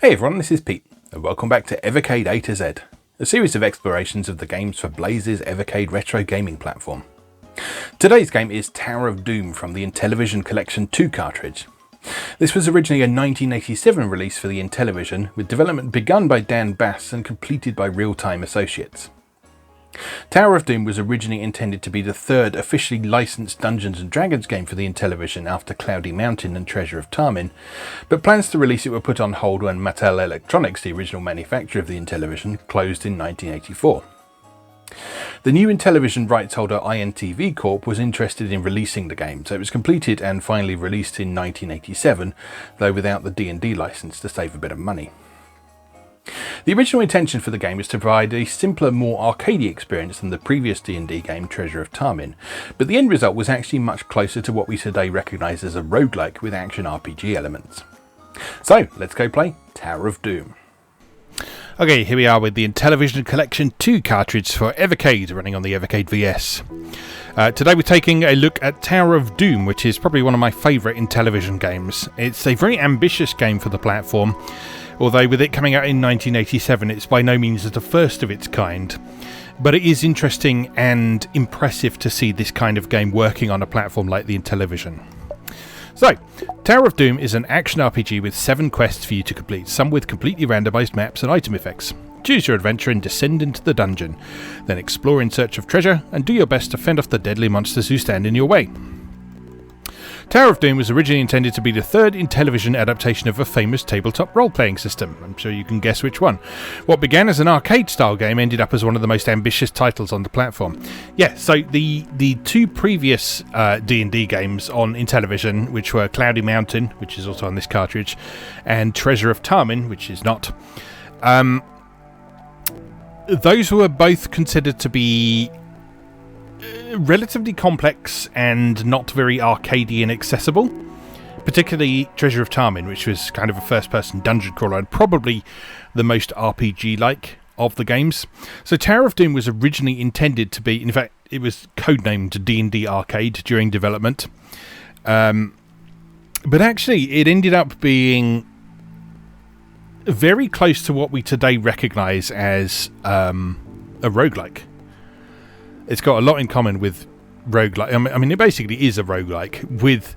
Hey everyone, this is Pete, and welcome back to Evercade A to Z, a series of explorations of the games for Blaze's Evercade retro gaming platform. Today's game is Tower of Doom from the Intellivision Collection 2 cartridge. This was originally a 1987 release for the Intellivision, with development begun by Dan Bass and completed by Real Time Associates. Tower of Doom was originally intended to be the third officially licensed Dungeons & Dragons game for the Intellivision after Cloudy Mountain and Treasure of Tarmin, but plans to release it were put on hold when Mattel Electronics, the original manufacturer of the Intellivision, closed in 1984. The new Intellivision rights holder INTV Corp was interested in releasing the game, so it was completed and finally released in 1987, though without the D&D license to save a bit of money. The original intention for the game was to provide a simpler, more arcadey experience than the previous D&D game Treasure of Tarmin, but the end result was actually much closer to what we today recognise as a roguelike with action RPG elements. So, let's go play Tower of Doom. Okay, here we are with the Intellivision Collection 2 cartridge for Evercade, running on the Evercade VS. Today we're taking a look at Tower of Doom, which is probably one of my favourite Intellivision games. It's a very ambitious game for the platform, although with it coming out in 1987 it's by no means the first of its kind. But it is interesting and impressive to see this kind of game working on a platform like the Intellivision. So, Tower of Doom is an action RPG with 7 quests for you to complete, some with completely randomised maps and item effects. Choose your adventure and descend into the dungeon, then explore in search of treasure and do your best to fend off the deadly monsters who stand in your way. Tower of Doom was originally intended to be the third Intellivision adaptation of a famous tabletop role-playing system. I'm sure you can guess which one. What began as an arcade-style game ended up as one of the most ambitious titles on the platform. Yeah, so the two previous D&D games on Intellivision, which were Cloudy Mountain, which is also on this cartridge, and Treasure of Tarmin, which is not, those were both considered to be relatively complex and not very arcadey and accessible, particularly Treasure of Tarmin, which was kind of a first-person dungeon crawler and probably the most RPG-like of the games. So Tower of Doom was originally intended to be, in fact, it was codenamed D&D Arcade during development, but actually it ended up being very close to what we today recognise as a roguelike. It's got a lot in common with roguelike. I mean, it basically is a roguelike, with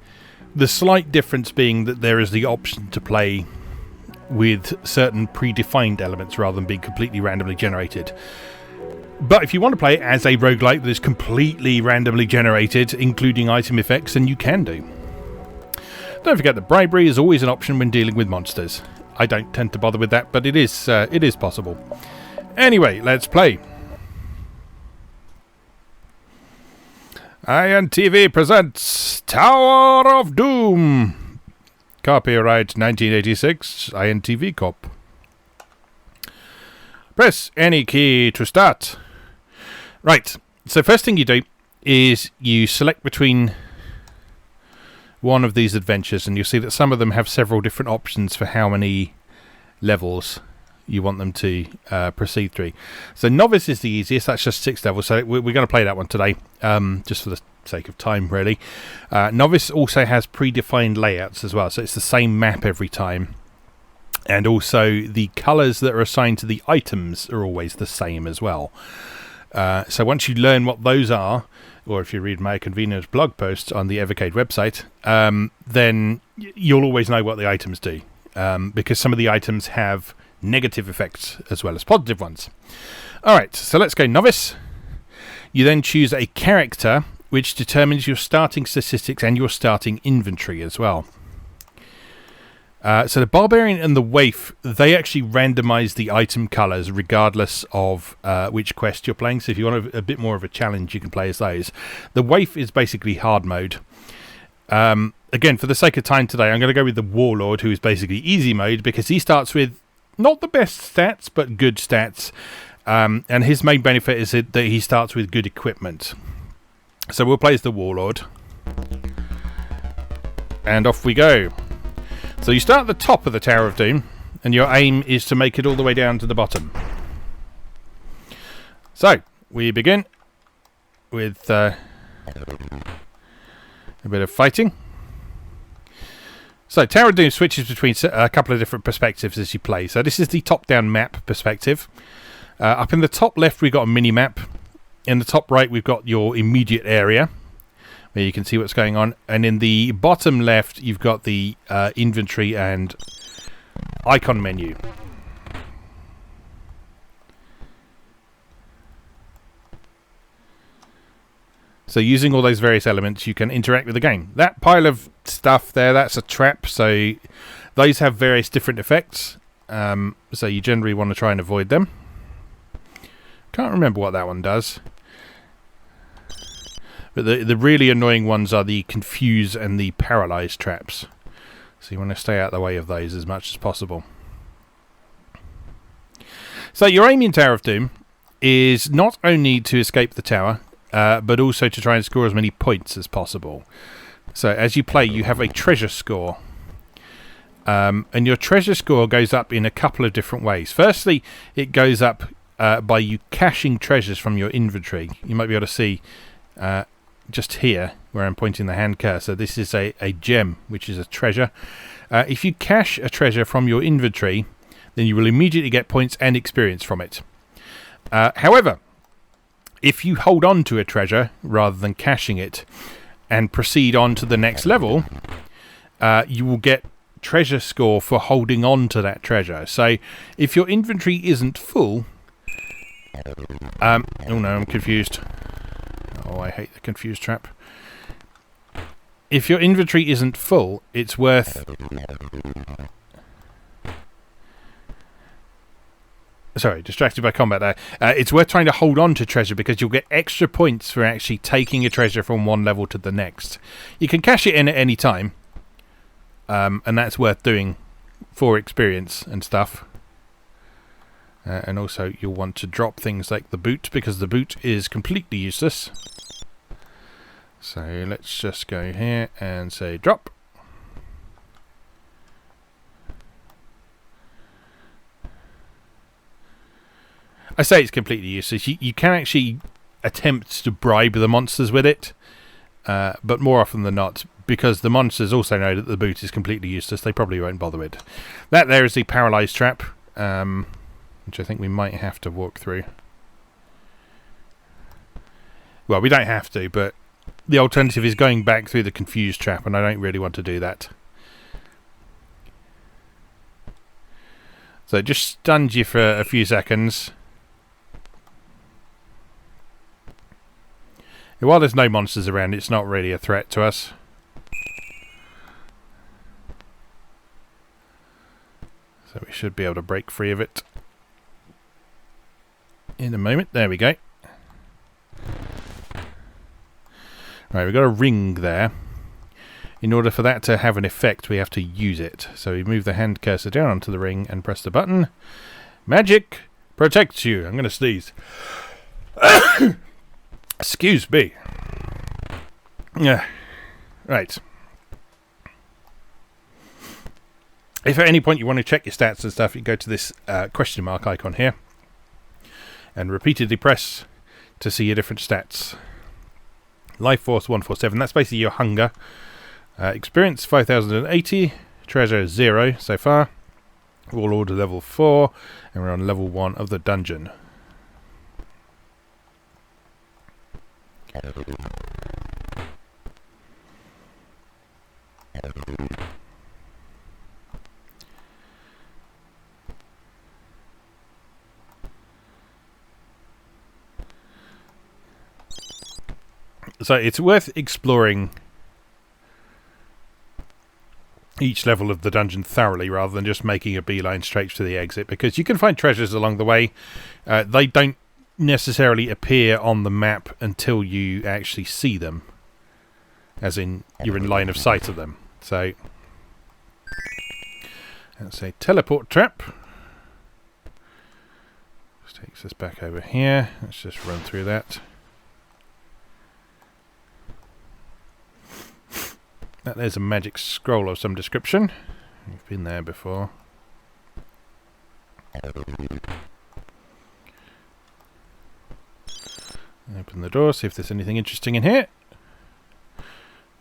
the slight difference being that there is the option to play with certain predefined elements rather than being completely randomly generated. But if you want to play it as a roguelike that is completely randomly generated, including item effects, then you can do. Don't forget that bribery is always an option when dealing with monsters. I don't tend to bother with that, but it is possible. Anyway, let's play. INTV presents Tower of Doom. Copyright 1986, INTV Corp. Press any key to start. Right, so first thing you do is you select between one of these adventures, and you'll see that some of them have several different options for how many levels you want them to proceed through. So Novice is the easiest, that's just 6 levels, so we're going to play that one today, just for the sake of time really. Novice also has predefined layouts as well, so it's the same map every time, and also the colours that are assigned to the items are always the same as well. So once you learn what those are, or if you read my convenient blog post on the Evercade website, then you'll always know what the items do, because some of the items have negative effects as well as positive ones. Alright, so let's go Novice. You then choose a character which determines your starting statistics and your starting inventory as well. So the Barbarian and the Waif, they actually randomise the item colours regardless of which quest you're playing. So if you want a bit more of a challenge, you can play as those. The Waif is basically hard mode. Again, for the sake of time today, I'm going to go with the Warlord, who is basically easy mode, because he starts with not the best stats, but good stats. And his main benefit is that he starts with good equipment. So we'll play as the Warlord. And off we go. So you start at the top of the Tower of Doom, and your aim is to make it all the way down to the bottom. So, we begin with a bit of fighting. So Tower of Doom switches between a couple of different perspectives as you play. So this is the top-down map perspective. Up in the top left, we've got a mini-map. In the top right, we've got your immediate area, where you can see what's going on. And in the bottom left, you've got the inventory and icon menu. So using all those various elements, you can interact with the game. That pile of stuff there, that's a trap. So those have various different effects. So you generally want to try and avoid them. Can't remember what that one does. But the really annoying ones are the confuse and the paralyze traps. So you want to stay out of the way of those as much as possible. So your aim in Tower of Doom is not only to escape the tower, but also to try and score as many points as possible. So as you play, you have a treasure score. And your treasure score goes up in a couple of different ways. Firstly, it goes up by you caching treasures from your inventory. You might be able to see just here where I'm pointing the hand cursor. This is a gem, which is a treasure. If you cache a treasure from your inventory, then you will immediately get points and experience from it. However, if you hold on to a treasure rather than caching it and proceed on to the next level, you will get treasure score for holding on to that treasure. So if your inventory isn't full... oh no, I'm confused. Oh, I hate the confused trap. If your inventory isn't full, it's worth... Sorry, distracted by combat there. It's worth trying to hold on to treasure because you'll get extra points for actually taking a treasure from one level to the next. You can cash it in at any time, and that's worth doing for experience and stuff. And also you'll want to drop things like the boot, because the boot is completely useless. So let's just go here and say drop. I say it's completely useless. You can actually attempt to bribe the monsters with it, but more often than not, because the monsters also know that the boot is completely useless, they probably won't bother with it. That there is the paralyzed trap, which I think we might have to walk through. Well, we don't have to, but the alternative is going back through the confused trap, and I don't really want to do that. So it just stuns you for a few seconds. While there's no monsters around, it's not really a threat to us. So we should be able to break free of it in a moment. There we go. Right, we've got a ring there. In order for that to have an effect, we have to use it. So we move the hand cursor down onto the ring and press the button. Magic protects you. I'm going to sneeze. Excuse me. Yeah. Right. If at any point you want to check your stats and stuff, you go to this question mark icon here and repeatedly press to see your different stats. Life Force 147, that's basically your hunger. Experience 5080, treasure 0 so far. All order level 4, and we're on level 1 of the dungeon. So it's worth exploring each level of the dungeon thoroughly rather than just making a beeline straight to the exit, because you can find treasures along the way. They don't necessarily appear on the map until you actually see them, as in you're in line of sight of them. So let's say teleport trap. This takes us back over here. Let's just run through that. There's a magic scroll of some description. We've been there before. Open the door, see if there's anything interesting in here.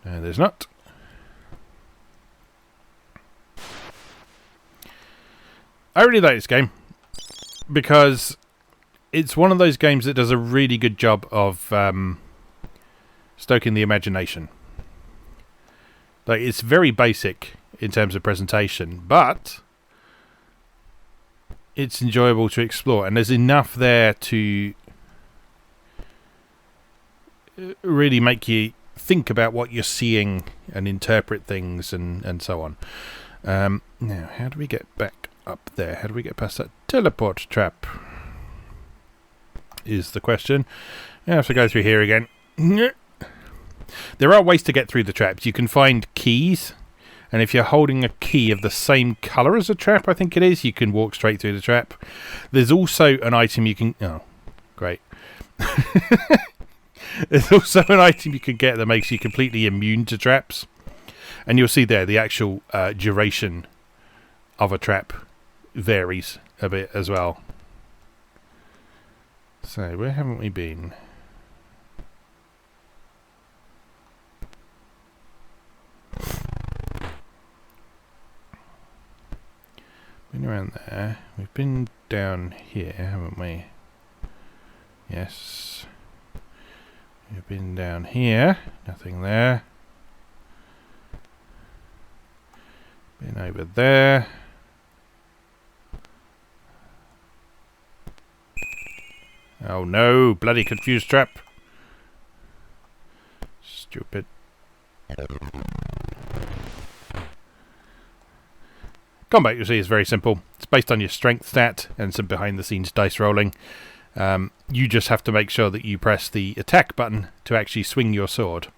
No, there's not. I really like this game because it's one of those games that does a really good job of stoking the imagination. Like, it's very basic in terms of presentation, but it's enjoyable to explore, and there's enough there to really make you think about what you're seeing and interpret things and so on. Now, how do we get back up there? How do we get past that teleport trap? Is the question. I have to go through here again. There are ways to get through the traps. You can find keys, and if you're holding a key of the same colour as a trap, I think it is, you can walk straight through the trap. There's also an item you can... Oh, great. There's also an item you can get that makes you completely immune to traps. And you'll see there the actual duration of a trap varies a bit as well. So, where haven't we been? Been around there. We've been down here, haven't we? Yes. We've been down here. Nothing there. Been over there. Oh no, bloody confused trap. Stupid. Combat, you see, is very simple. It's based on your strength stat and some behind the scenes dice rolling. You just have to make sure that you press the attack button to actually swing your sword.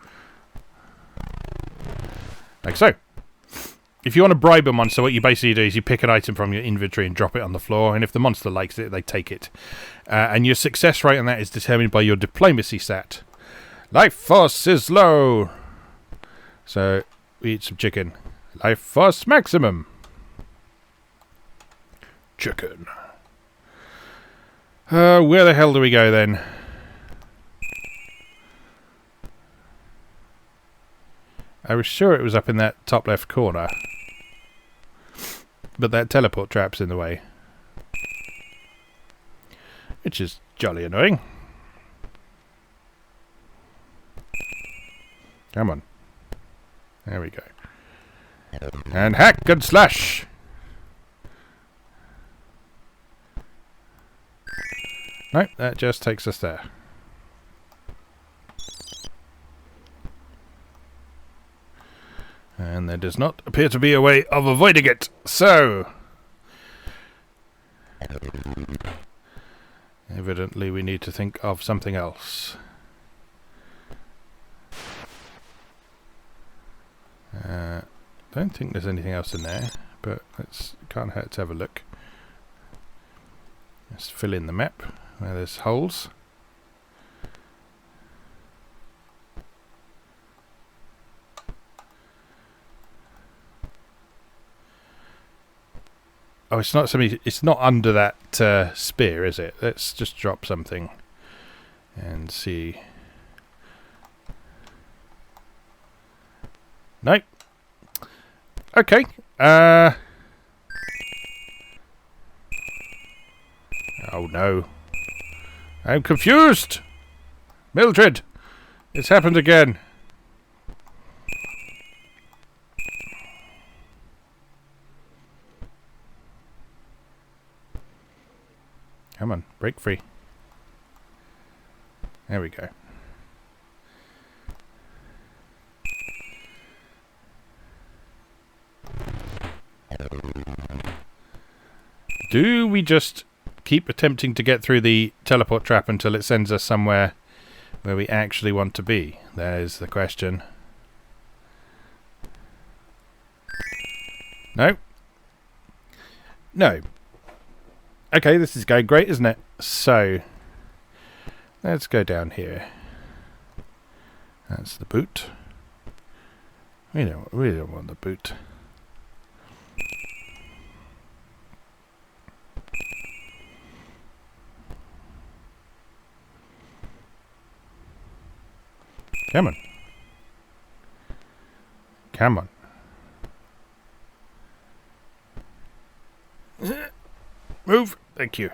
Like so. If you want to bribe a monster, what you basically do is you pick an item from your inventory and drop it on the floor, and if the monster likes it, they take it. And your success rate on that is determined by your diplomacy stat. Life force is low. So, we eat some chicken. Life force maximum. Chicken. Where the hell do we go then? I was sure it was up in that top left corner. But that teleport trap's in the way. Which is jolly annoying. Come on. There we go. And hack and slash! No, that just takes us there. And there does not appear to be a way of avoiding it. So, evidently we need to think of something else. Don't think there's anything else in there, but it can't hurt to have a look. Let's fill in the map where there's holes. Oh, it's not something. It's not under that spear, is it? Let's just drop something and see. Nope. Okay. Oh no. I'm confused. Mildred, it's happened again. Come on, break free. There we go. Do we just keep attempting to get through the teleport trap until it sends us somewhere where we actually want to be? There's the question. No? No. Okay, this is going great, isn't it? So, let's go down here. That's the boot. We don't want the boot. Come on. Come on. Move! Thank you.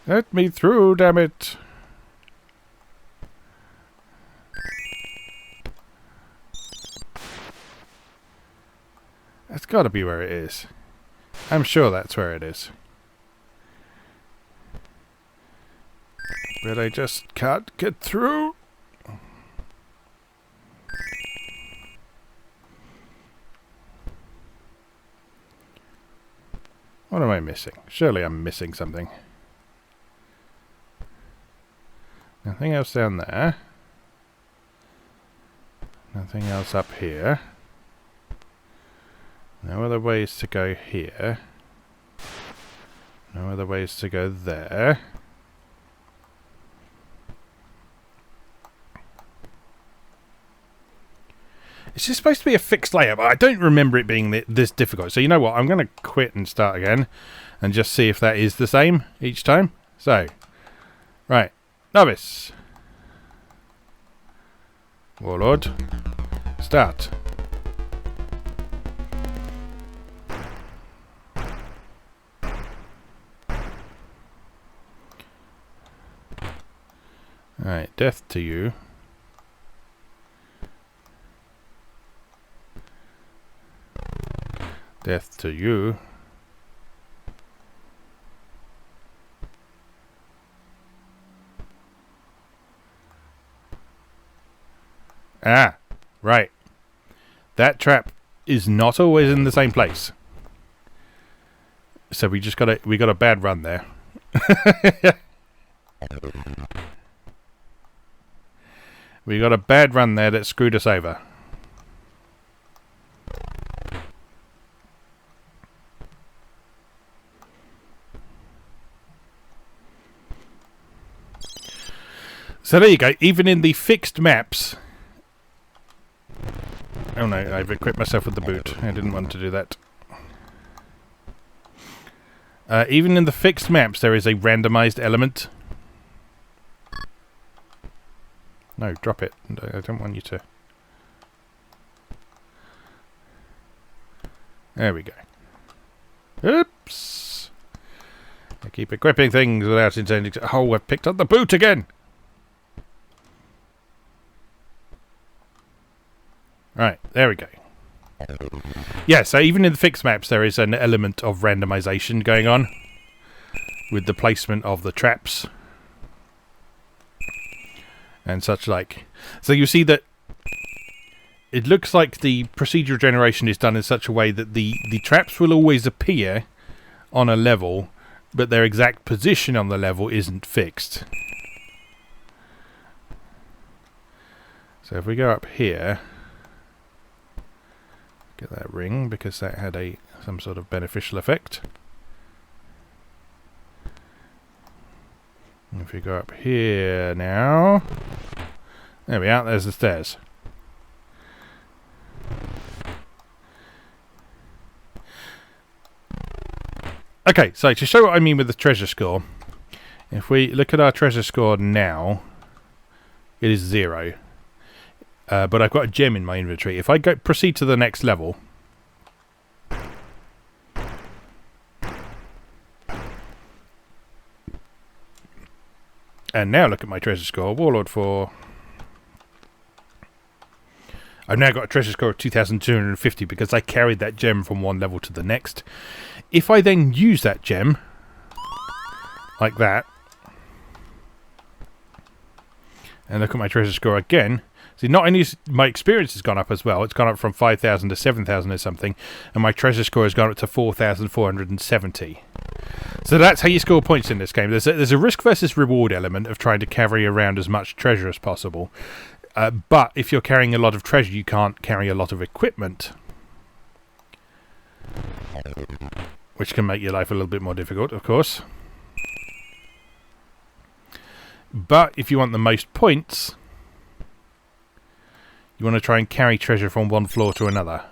Let me through, damn it! That's got to be where it is. I'm sure that's where it is. But I just can't get through. What am I missing? Surely I'm missing something. Nothing else down there. Nothing else up here. No other ways to go here. No other ways to go there. It's just supposed to be a fixed layout, but I don't remember it being this difficult. So you know what? I'm going to quit and start again and just see if that is the same each time. So, right. Novice. Warlord. Start. Right, death to you. Death to you. Ah, right. That trap is not always in the same place. So we got a bad run there. We got a bad run there that screwed us over. So there you go. Even in the fixed maps... Oh no, I've equipped myself with the boot. I didn't want to do that. Even in the fixed maps, there is a randomized element. No, drop it. I don't want you to. There we go. Oops! I keep equipping things without intending to... Oh, I've picked up the boot again! Right, there we go. Yeah, so even in the fixed maps there is an element of randomization going on with the placement of the traps and such like. So you see that it looks like the procedural generation is done in such a way that the traps will always appear on a level, but their exact position on the level isn't fixed. So if we go up here... Get that ring, because that had some sort of beneficial effect. And if you go up here now... There we are, there's the stairs. Okay, so to show what I mean with the treasure score, if we look at our treasure score now, it is 0. But I've got a gem in my inventory. If I proceed to the next level... And now look at my treasure score. Warlord 4. I've now got a treasure score of 2,250 because I carried that gem from one level to the next. If I then use that gem, like that, and look at my treasure score again... See, not only has my experience has gone up as well, it's gone up from 5,000 to 7,000 or something, and my treasure score has gone up to 4,470. So that's how you score points in this game. There's a risk versus reward element of trying to carry around as much treasure as possible. But if you're carrying a lot of treasure, you can't carry a lot of equipment, which can make your life a little bit more difficult, of course. But if you want the most points... You want to try and carry treasure from one floor to another.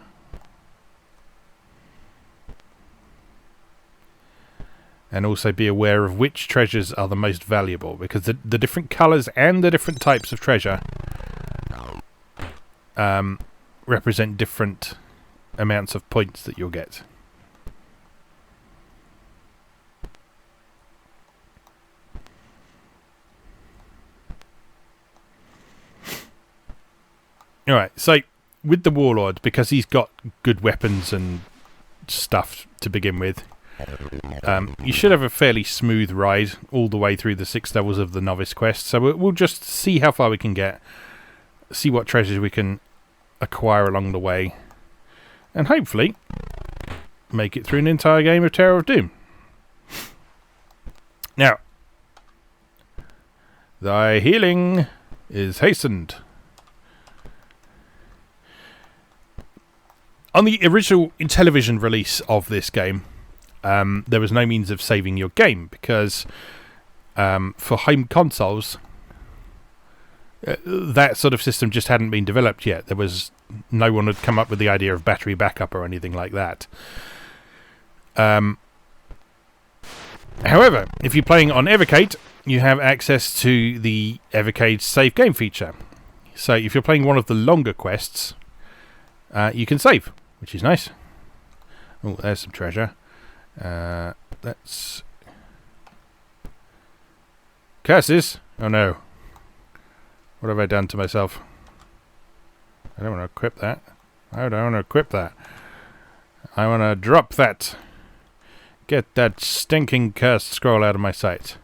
And also be aware of which treasures are the most valuable, because the different colours and the different types of treasure represent different amounts of points that you'll get. Alright, so with the Warlord, because he's got good weapons and stuff to begin with, you should have a fairly smooth ride all the way through the 6 levels of the Novice Quest. So we'll just see how far we can get, see what treasures we can acquire along the way, and hopefully make it through an entire game of Tower of Doom. Now, thy healing is hastened. On the original Intellivision release of this game, there was no means of saving your game because for home consoles, that sort of system just hadn't been developed yet. There was no one had come up with the idea of battery backup or anything like that. However, if you're playing on Evercade, you have access to the Evercade save game feature. So if you're playing one of the longer quests, you can save, which is nice. Oh, there's some treasure. That's... Curses! Oh no. What have I done to myself? I don't want to equip that. I don't want to equip that. I want to drop that. Get that stinking cursed scroll out of my sight.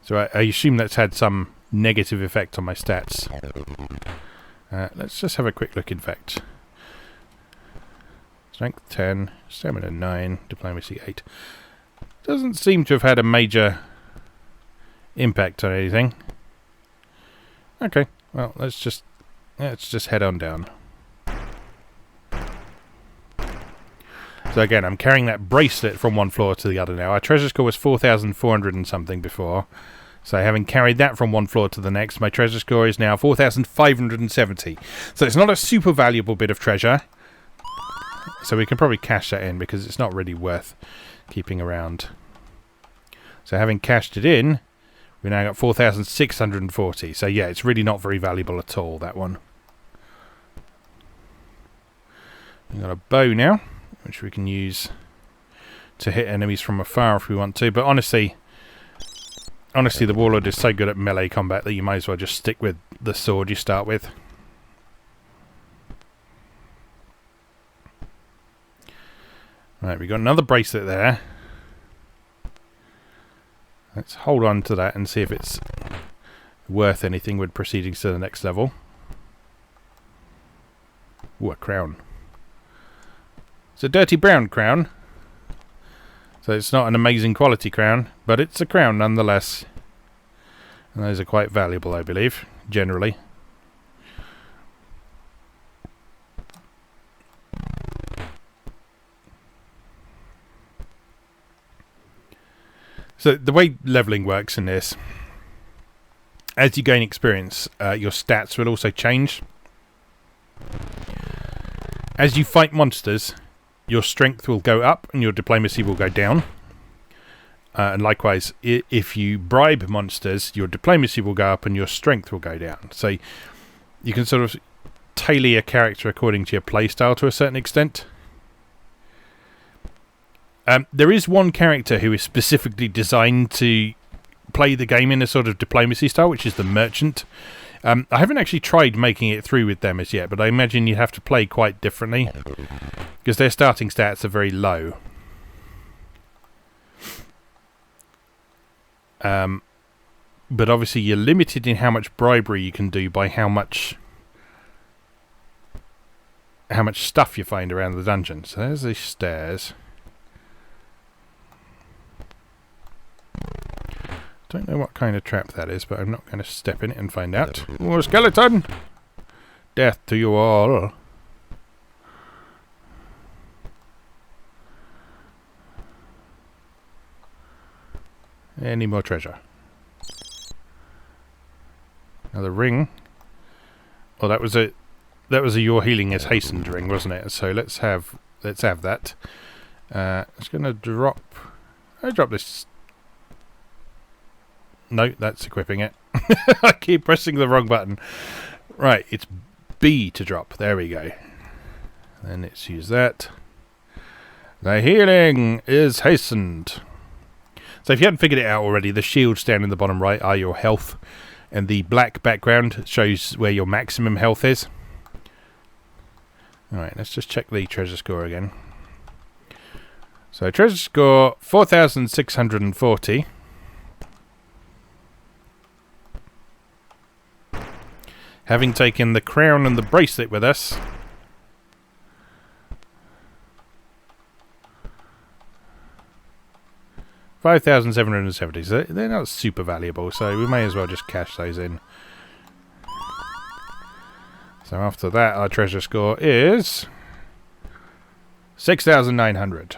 So I assume that's had some negative effect on my stats. Let's just have a quick look, in fact. Strength 10, stamina 9, diplomacy 8. Doesn't seem to have had a major impact on anything. Okay, well, let's just head on down. So again, I'm carrying that bracelet from one floor to the other now. Our treasure score was 4,400 and something before. So having carried that from one floor to the next, my treasure score is now 4,570. So it's not a super valuable bit of treasure. So we can probably cash that in because it's not really worth keeping around. So having cashed it in, we now got 4,640. So yeah, it's really not very valuable at all, that one. We've got a bow now, which we can use to hit enemies from afar if we want to. But honestly, the Warlord is so good at melee combat that you might as well just stick with the sword you start with. Right, we got another bracelet there. Let's hold on to that and see if it's worth anything with proceeding to the next level. Ooh, a crown. It's a dirty brown crown. So it's not an amazing quality crown, but it's a crown nonetheless. And those are quite valuable, I believe, generally. So the way leveling works in this, as you gain experience, your stats will also change. As you fight monsters, your strength will go up and your diplomacy will go down. And likewise, if you bribe monsters, your diplomacy will go up and your strength will go down. So you can sort of tailor your character according to your playstyle to a certain extent. There is one character who is specifically designed to play the game in a sort of diplomacy style, which is the merchant. I haven't actually tried making it through with them as yet, but I imagine you have to play quite differently because their starting stats are very low. But obviously you're limited in how much bribery you can do by how much stuff you find around the dungeon. So there's these stairs. Don't know what kind of trap that is, but I'm not going to step in it and find out. Oh, skeleton! Death to you all. Any more treasure? Another ring. Oh, that was a your healing is hastened ring, wasn't it? So let's have that. It's going to drop. I drop this. No, that's equipping it. I keep pressing the wrong button. Right, it's B to drop. There we go. Then let's use that. The healing is hastened. So if you hadn't figured it out already, the shields down in the bottom right are your health, and the black background shows where your maximum health is. Alright, let's just check the treasure score again. So treasure score 4,640. Having taken the crown and the bracelet with us, $5,770. So they're not super valuable, so we may as well just cash those in. So after that, our treasure score is 6,900.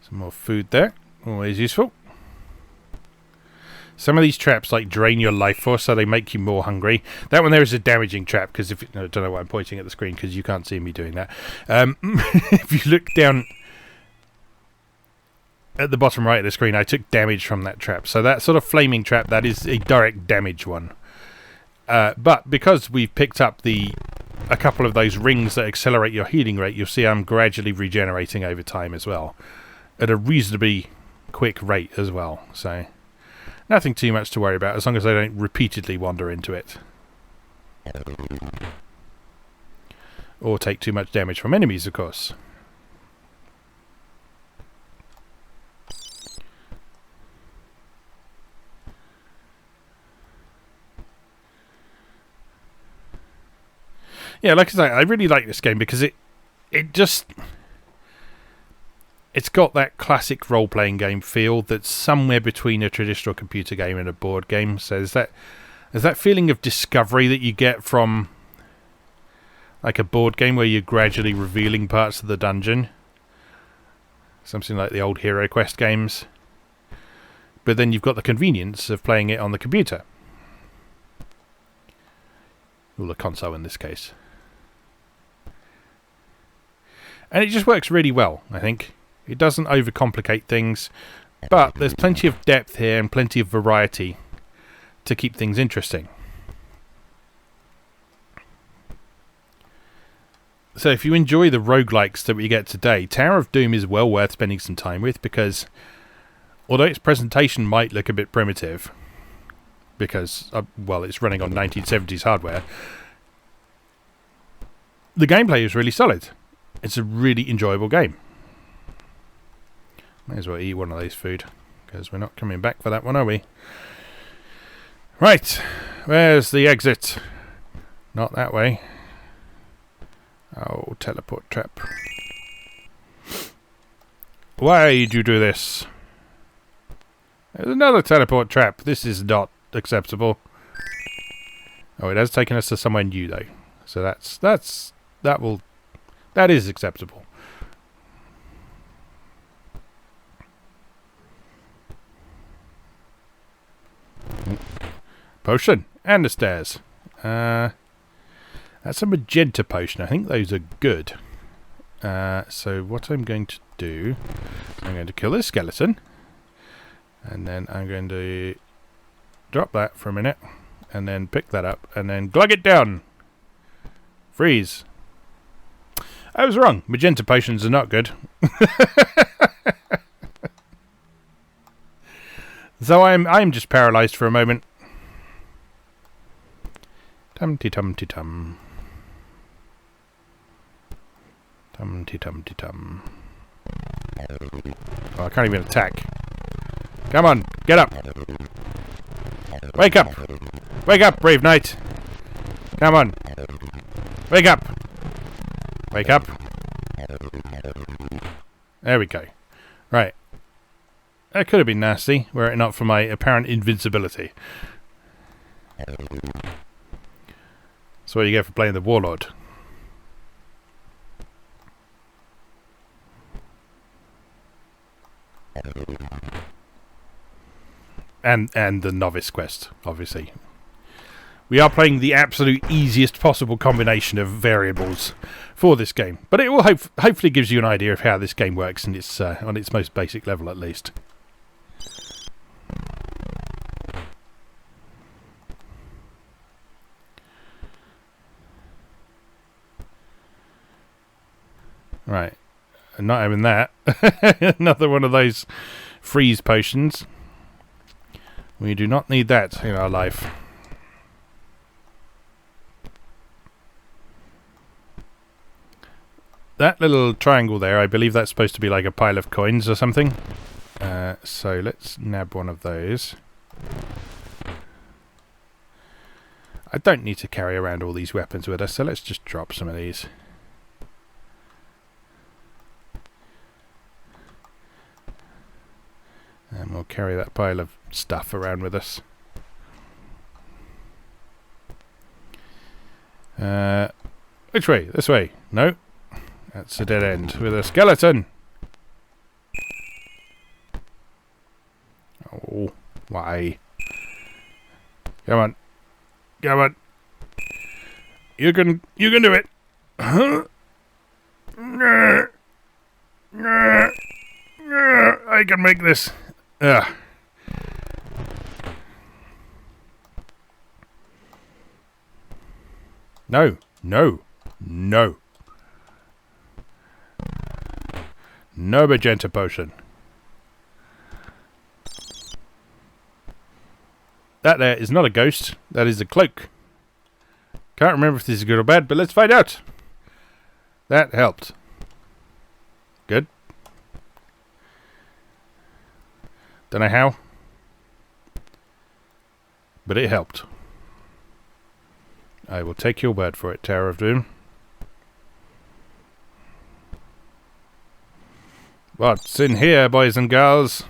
Some more food there, always useful. Some of these traps like drain your life force, so they make you more hungry. That one there is a damaging trap, because if I don't know why I'm pointing at the screen, because you can't see me doing that. If you look down at the bottom right of the screen, I took damage from that trap. So that sort of flaming trap, that is a direct damage one. But because we've picked up a couple of those rings that accelerate your healing rate, you'll see I'm gradually regenerating over time as well, at a reasonably quick rate as well. So nothing too much to worry about, as long as I don't repeatedly wander into it. Or take too much damage from enemies, of course. Yeah, like I say, I really like this game because it's got that classic role-playing game feel that's somewhere between a traditional computer game and a board game. So there's that feeling of discovery that you get from like a board game where you're gradually revealing parts of the dungeon. Something like the old Hero Quest games. But then you've got the convenience of playing it on the computer. Or the console in this case. And it just works really well, I think. It doesn't overcomplicate things, but there's plenty of depth here and plenty of variety to keep things interesting. So if you enjoy the roguelikes that we get today, Tower of Doom is well worth spending some time with, because although its presentation might look a bit primitive, because, well, it's running on 1970s hardware, the gameplay is really solid. It's a really enjoyable game. May as well eat one of those food, because we're not coming back for that one, are we? Right, where's the exit? Not that way. Oh, teleport trap. Why'd you do this? There's another teleport trap. This is not acceptable. Oh, it has taken us to somewhere new though. So that is acceptable. Potion and the stairs. That's a magenta potion. I think those are good. So what I'm going to do, I'm going to kill this skeleton, and then I'm going to drop that for a minute, and then pick that up, and then glug it down. Freeze. I was wrong. Magenta potions are not good. So I'm just paralysed for a moment. Tum-ti-tum-ti-tum. Tum-ti-tum-ti-tum. Oh, I can't even attack. Come on, get up. Wake up. Wake up, brave knight. Come on. Wake up. Wake up. There we go. Right. That could have been nasty, were it not for my apparent invincibility. That's what you get for playing the Warlord. And the Novice quest, obviously. We are playing the absolute easiest possible combination of variables for this game, but it will hopefully gives you an idea of how this game works, and it's on its most basic level at least. Right, I'm not having that. Another one of those freeze potions. We do not need that in our life. That little triangle there, I believe that's supposed to be like a pile of coins or something. So let's nab one of those. I don't need to carry around all these weapons with us, so let's just drop some of these. And we'll carry that pile of stuff around with us. Which way? This way? No. That's a dead end with a skeleton. Oh, why? Come on. Come on. You can do it. I can make this. Ugh. No, no, no. No magenta potion. That there is not a ghost. That is a cloak. Can't remember if this is good or bad, but let's find out. That helped. Good. Don't know how, but it helped. I will take your word for it, Tower of Doom. What's in here, boys and girls?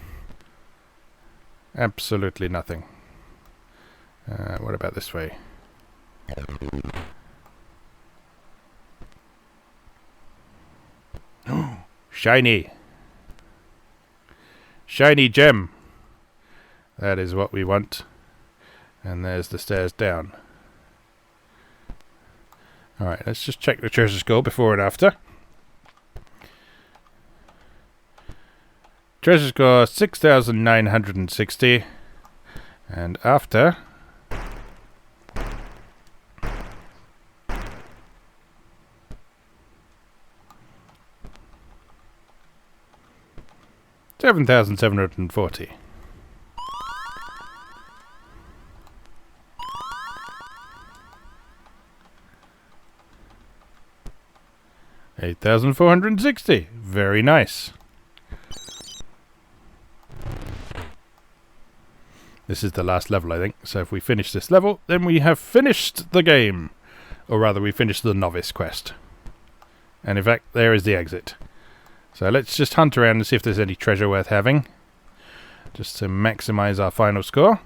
Absolutely nothing. What about this way? Shiny. Shiny gem. That is what we want. And there's the stairs down. Alright, let's just check the treasure score before and after. Treasure score 6,960. And after... 7,740. $8,460. Very nice. This is the last level, I think. So if we finish this level, then we have finished the game. Or rather, we finished the novice quest. And in fact, there is the exit. So let's just hunt around and see if there's any treasure worth having. Just to maximize our final score.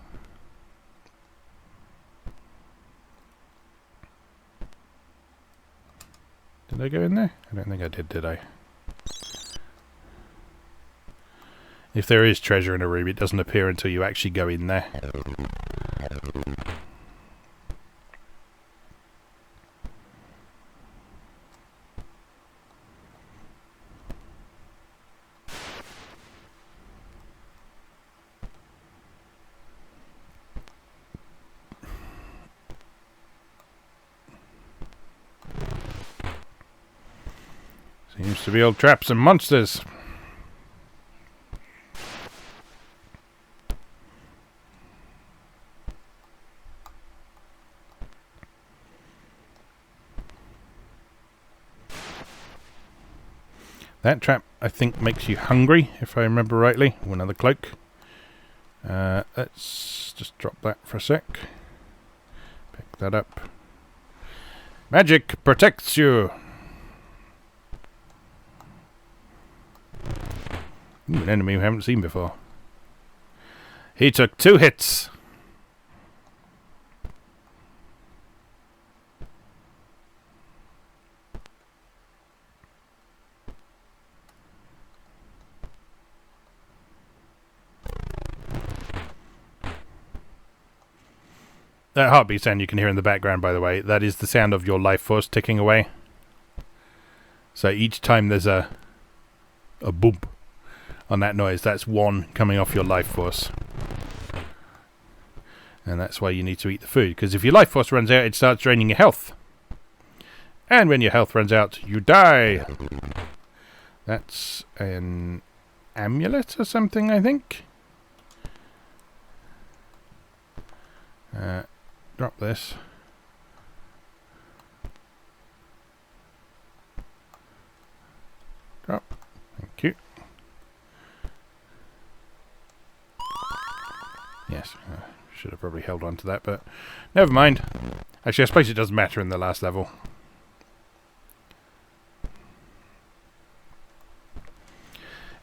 Did I go in there? I don't think I did I? If there is treasure in a room, it doesn't appear until you actually go in there. Seems to be all traps and monsters. That trap, I think, makes you hungry, if I remember rightly. Another cloak. Let's just drop that for a sec. Pick that up. Magic protects you. Ooh, an enemy we haven't seen before. He took 2 hits. That heartbeat sound you can hear in the background, by the way, that is the sound of your life force ticking away. So each time there's a boop on that noise, that's one coming off your life force. And that's why you need to eat the food, because if your life force runs out, it starts draining your health. And when your health runs out, you die. That's an amulet or something, I think. Drop this. Drop. Thank you. Yes, should have probably held on to that, but never mind. Actually, I suppose it doesn't matter in the last level.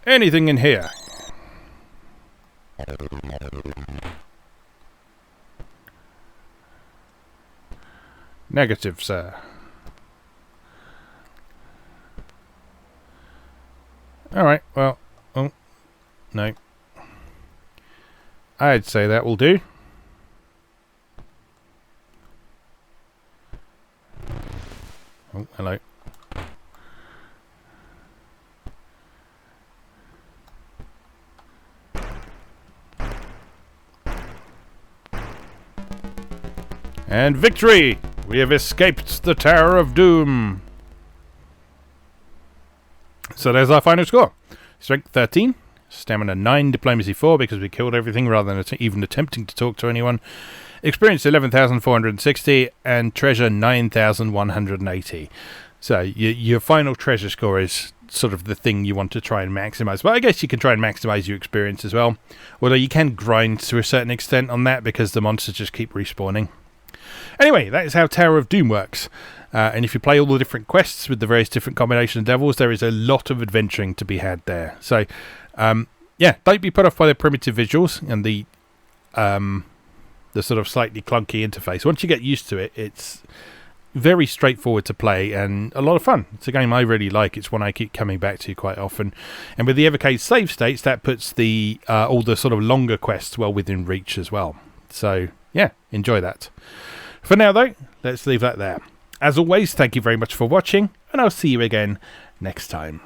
Anything in here? Negative, sir. Alright, well, oh, no. I'd say that will do. Oh, hello. And victory! We have escaped the Tower of Doom. So there's our final score. Strength 13, Stamina 9, Diplomacy 4 because we killed everything rather than even attempting to talk to anyone. Experience 11,460 and Treasure 9,180. So your final treasure score is sort of the thing you want to try and maximize. But I guess you can try and maximize your experience as well. Although you can grind to a certain extent on that because the monsters just keep respawning. Anyway, that is how Tower of Doom works. And if you play all the different quests with the various different combinations of devils, there is a lot of adventuring to be had there. So, yeah, don't be put off by the primitive visuals and the sort of slightly clunky interface. Once you get used to it, it's very straightforward to play and a lot of fun. It's a game I really like. It's one I keep coming back to quite often. And with the Evercade save states, that puts the all the sort of longer quests well within reach as well. So, yeah, enjoy that. For now, though, let's leave that there. As always, thank you very much for watching, and I'll see you again next time.